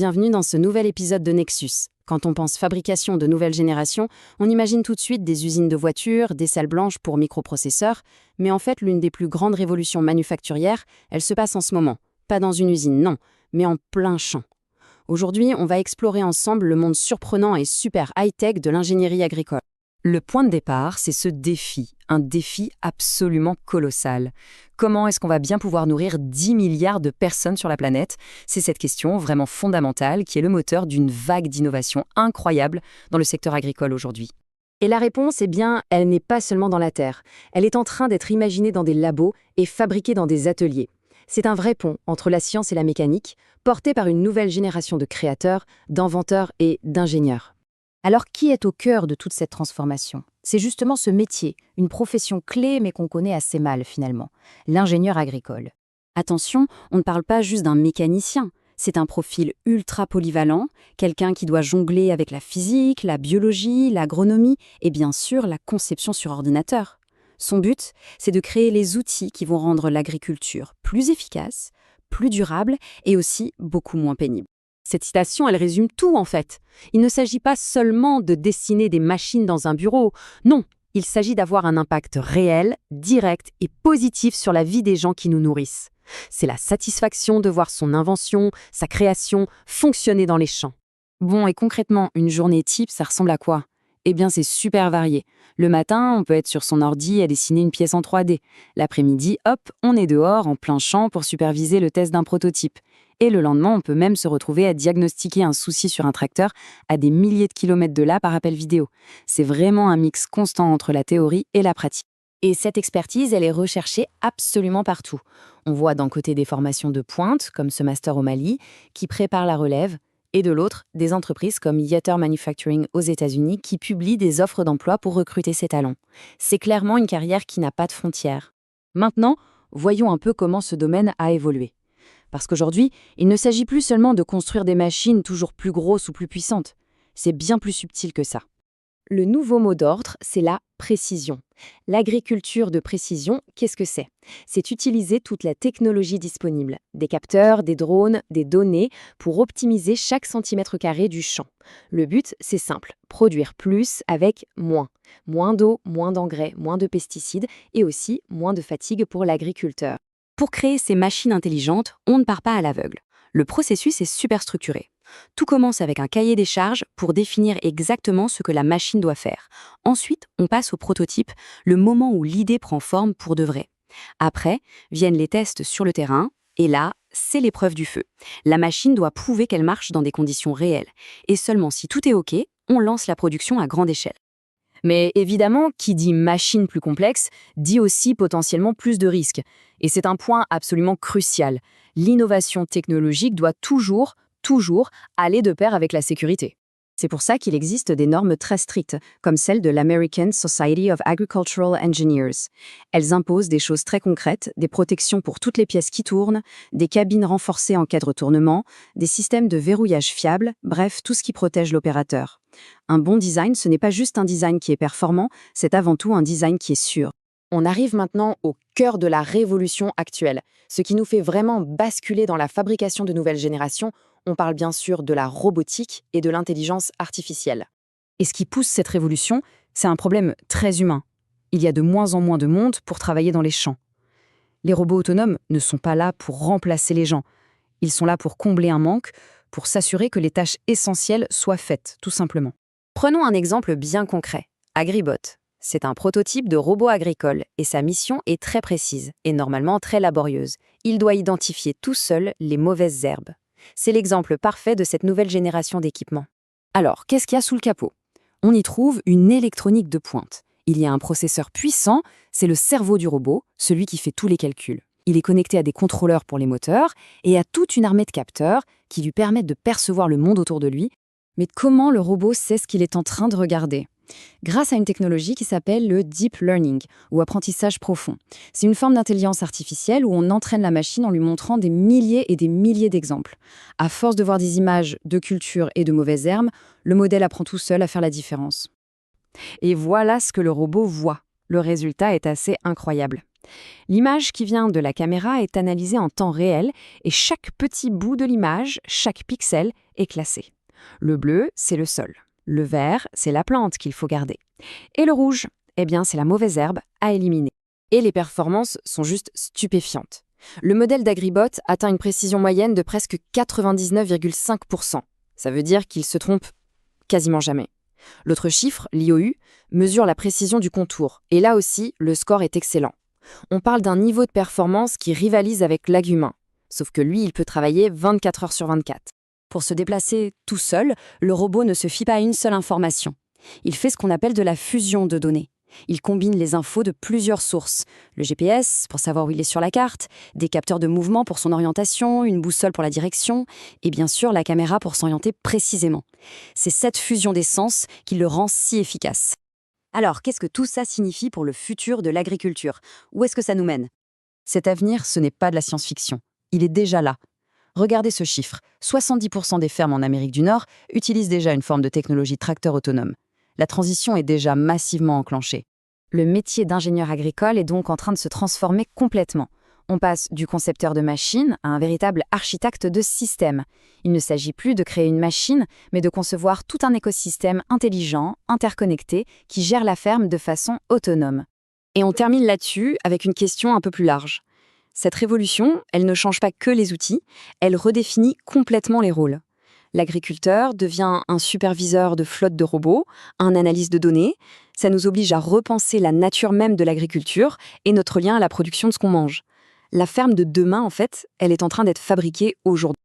bienvenue dans ce nouvel épisode de Nexus. Quand on pense fabrication de nouvelle génération, on imagine tout de suite des usines de voitures, des salles blanches pour microprocesseurs, mais en fait l'une des plus grandes révolutions manufacturières, elle se passe en ce moment. Pas dans une usine, non, mais en plein champ. Aujourd'hui, on va explorer ensemble le monde surprenant et super high-tech de l'ingénierie agricole. Le point de départ, c'est ce défi, un défi absolument colossal. Comment est-ce qu'on va bien pouvoir nourrir 10 milliards de personnes sur la planète? C'est cette question vraiment fondamentale qui est le moteur d'une vague d'innovation incroyable dans le secteur agricole aujourd'hui. Et la réponse, eh bien, elle n'est pas seulement dans la terre. Elle est en train d'être imaginée dans des labos et fabriquée dans des ateliers. C'est un vrai pont entre la science et la mécanique, porté par une nouvelle génération de créateurs, d'inventeurs et d'ingénieurs. Alors, qui est au cœur de toute cette transformation? C'est justement ce métier, une profession clé mais qu'on connaît assez mal finalement, l'ingénieur agricole. Attention, on ne parle pas juste d'un mécanicien. C'est un profil ultra polyvalent, quelqu'un qui doit jongler avec la physique, la biologie, l'agronomie et bien sûr la conception sur ordinateur. Son but, c'est de créer les outils qui vont rendre l'agriculture plus efficace, plus durable et aussi beaucoup moins pénible. Cette citation, elle résume tout en fait. Il ne s'agit pas seulement de dessiner des machines dans un bureau. Non, il s'agit d'avoir un impact réel, direct et positif sur la vie des gens qui nous nourrissent. C'est la satisfaction de voir son invention, sa création, fonctionner dans les champs. Bon, et concrètement, une journée type, ça ressemble à quoi? Eh bien, c'est super varié. Le matin, on peut être sur son ordi à dessiner une pièce en 3D. L'après-midi, hop, on est dehors, en plein champ, pour superviser le test d'un prototype. Et le lendemain, on peut même se retrouver à diagnostiquer un souci sur un tracteur à des milliers de kilomètres de là par appel vidéo. C'est vraiment un mix constant entre la théorie et la pratique. Et cette expertise, elle est recherchée absolument partout. On voit d'un côté des formations de pointe, comme ce master au Mali, qui prépare la relève, et de l'autre, des entreprises comme Yetter Manufacturing aux États-Unis qui publient des offres d'emploi pour recruter ces talents. C'est clairement une carrière qui n'a pas de frontières. Maintenant, voyons un peu comment ce domaine a évolué. Parce qu'aujourd'hui, il ne s'agit plus seulement de construire des machines toujours plus grosses ou plus puissantes. C'est bien plus subtil que ça. Le nouveau mot d'ordre, c'est la précision. L'agriculture de précision, qu'est-ce que c'est? C'est utiliser toute la technologie disponible, des capteurs, des drones, des données, pour optimiser chaque centimètre carré du champ. Le but, c'est simple, produire plus avec moins. Moins d'eau, moins d'engrais, moins de pesticides et aussi moins de fatigue pour l'agriculteur. Pour créer ces machines intelligentes, on ne part pas à l'aveugle. Le processus est super structuré. Tout commence avec un cahier des charges pour définir exactement ce que la machine doit faire. Ensuite, on passe au prototype, le moment où l'idée prend forme pour de vrai. Après, viennent les tests sur le terrain, et là, c'est l'épreuve du feu. La machine doit prouver qu'elle marche dans des conditions réelles. Et seulement si tout est OK, on lance la production à grande échelle. Mais évidemment, qui dit machine plus complexe, dit aussi potentiellement plus de risques. Et c'est un point absolument crucial. L'innovation technologique doit toujours aller de pair avec la sécurité. C'est pour ça qu'il existe des normes très strictes, comme celle de l'American Society of Agricultural Engineers. Elles imposent des choses très concrètes, des protections pour toutes les pièces qui tournent, des cabines renforcées en cas de retournement, des systèmes de verrouillage fiables, bref, tout ce qui protège l'opérateur. Un bon design, ce n'est pas juste un design qui est performant, c'est avant tout un design qui est sûr. On arrive maintenant au cœur de la révolution actuelle. Ce qui nous fait vraiment basculer dans la fabrication de nouvelles générations, on parle bien sûr de la robotique et de l'intelligence artificielle. Et ce qui pousse cette révolution, c'est un problème très humain. Il y a de moins en moins de monde pour travailler dans les champs. Les robots autonomes ne sont pas là pour remplacer les gens. Ils sont là pour combler un manque, pour s'assurer que les tâches essentielles soient faites, tout simplement. Prenons un exemple bien concret. Agribot. C'est un prototype de robot agricole et sa mission est très précise et normalement très laborieuse. Il doit identifier tout seul les mauvaises herbes. C'est l'exemple parfait de cette nouvelle génération d'équipements. Alors, qu'est-ce qu'il y a sous le capot? On y trouve une électronique de pointe. Il y a un processeur puissant, c'est le cerveau du robot, celui qui fait tous les calculs. Il est connecté à des contrôleurs pour les moteurs et à toute une armée de capteurs qui lui permettent de percevoir le monde autour de lui. Mais comment le robot sait ce qu'il est en train de regarder? Grâce à une technologie qui s'appelle le deep learning, ou apprentissage profond. C'est une forme d'intelligence artificielle où on entraîne la machine en lui montrant des milliers et des milliers d'exemples. À force de voir des images de cultures et de mauvaises herbes, le modèle apprend tout seul à faire la différence. Et voilà ce que le robot voit. Le résultat est assez incroyable. L'image qui vient de la caméra est analysée en temps réel et chaque petit bout de l'image, chaque pixel, est classé. Le bleu, c'est le sol. Le vert, c'est la plante qu'il faut garder. Et le rouge, eh bien, c'est la mauvaise herbe à éliminer. Et les performances sont juste stupéfiantes. Le modèle d'Agribot atteint une précision moyenne de presque 99,5%. Ça veut dire qu'il se trompe quasiment jamais. L'autre chiffre, l'IOU, mesure la précision du contour. Et là aussi, le score est excellent. On parle d'un niveau de performance qui rivalise avec l'aghumain. Sauf que lui, il peut travailler 24 heures sur 24. Pour se déplacer tout seul, le robot ne se fie pas à une seule information. Il fait ce qu'on appelle de la fusion de données. Il combine les infos de plusieurs sources. Le GPS, pour savoir où il est sur la carte, des capteurs de mouvement pour son orientation, une boussole pour la direction, et bien sûr la caméra pour s'orienter précisément. C'est cette fusion des sens qui le rend si efficace. Alors, qu'est-ce que tout ça signifie pour le futur de l'agriculture? Où est-ce que ça nous mène? Cet avenir, ce n'est pas de la science-fiction. Il est déjà là. Regardez ce chiffre. 70% des fermes en Amérique du Nord utilisent déjà une forme de technologie tracteur autonome. La transition est déjà massivement enclenchée. Le métier d'ingénieur agricole est donc en train de se transformer complètement. On passe du concepteur de machines à un véritable architecte de système. Il ne s'agit plus de créer une machine, mais de concevoir tout un écosystème intelligent, interconnecté, qui gère la ferme de façon autonome. Et on termine là-dessus avec une question un peu plus large. Cette révolution, elle ne change pas que les outils, elle redéfinit complètement les rôles. L'agriculteur devient un superviseur de flotte de robots, un analyste de données. Ça nous oblige à repenser la nature même de l'agriculture et notre lien à la production de ce qu'on mange. La ferme de demain, en fait, elle est en train d'être fabriquée aujourd'hui.